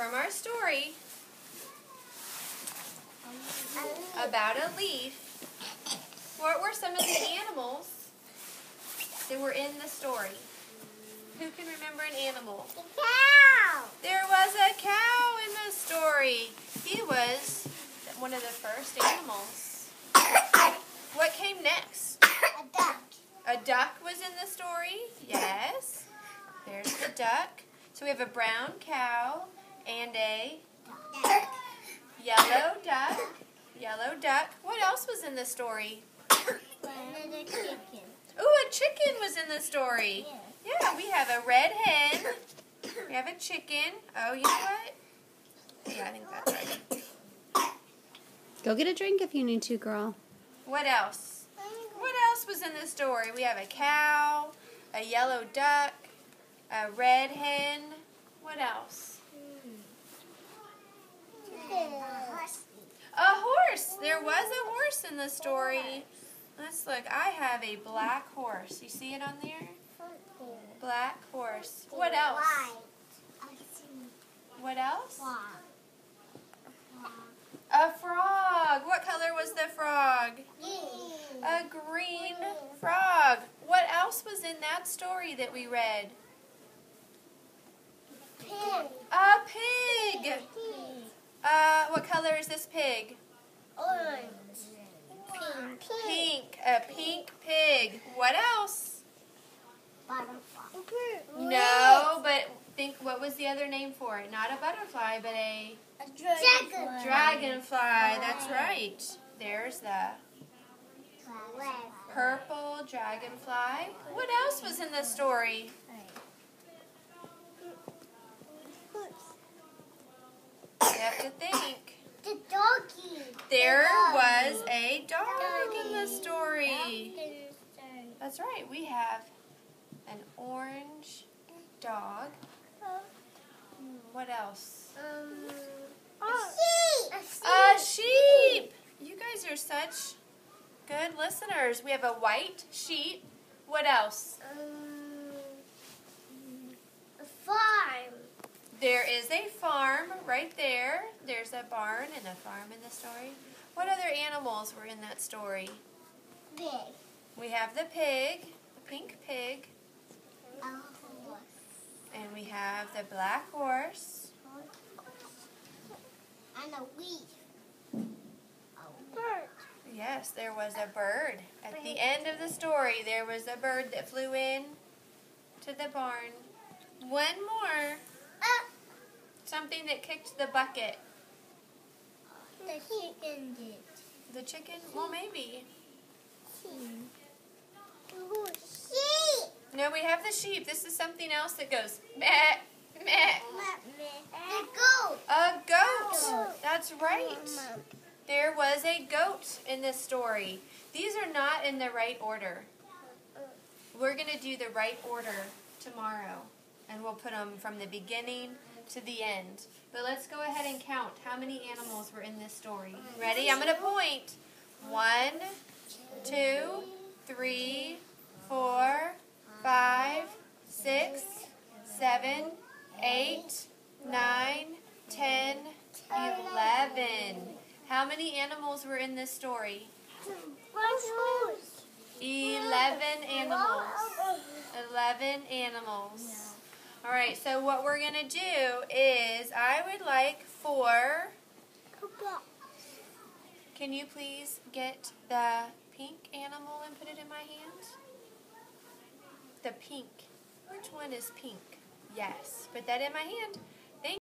from our story about a leaf, what were some of the animals that were in the story? Who can remember an animal? The cow! There was a cow in the story. He was one of the first animals. What came next? A duck. A duck was in the story? Yes. There's the duck. So we have a brown cow and a Duck. yellow duck. Yellow duck. What else was in the story? Another chicken. Ooh, a chicken was in the story. Yeah, we have a red hen. We have a chicken. Oh, you know what? Yeah, I think that's right. Go get a drink if you need to, girl. What else? What else was in the story? We have a cow, a yellow duck, a red hen. What else? A horse. There was a horse in the story. Let's look. I have a black horse. You see it on there? Black horse. What else? What else? A frog. What color was the frog? A green frog. What else was in that story that we read? Pig. A pig. What color is this pig? Orange. Pink. Pink. A pink pig. What else? Butterfly. No, but think, what was the other name for it? Not a butterfly, but a dragonfly. That's right. There's the purple dragonfly. What else was in the story? You have to think. The doggy. There was a dog in the story. That's right. We have an orange dog. What else? A sheep. You guys are such good listeners. We have a white sheep. What else? A farm. There is a farm right there. There's a barn and a farm in the story. What other animals were in that story? Pig. We have the pig, the pink pig, A horse. and we have the black horse. And a leaf. A bird. Yes, there was a bird. At the end of the story, there was a bird that flew in to the barn. One more. Something that kicked the bucket. The chicken did. The chicken? Well, maybe. Sheep. No, we have the sheep. This is something else that goes meh, meh. The goat. A goat. That's right. There was a goat in this story. These are not in the right order. We're going to do the right order tomorrow, and we'll put them from the beginning to the end. But let's go ahead and count how many animals were in this story. Ready? I'm going to point. 1, 2, 3, 4, 5, 6, 7, 8, 9, 10, 11. How many animals were in this story? 11 animals. 11 animals. All right, so what we're going to do is I would like for... Can you please get the pink animal and put it in my hand? The pink. Which one is pink? Yes. Put that in my hand.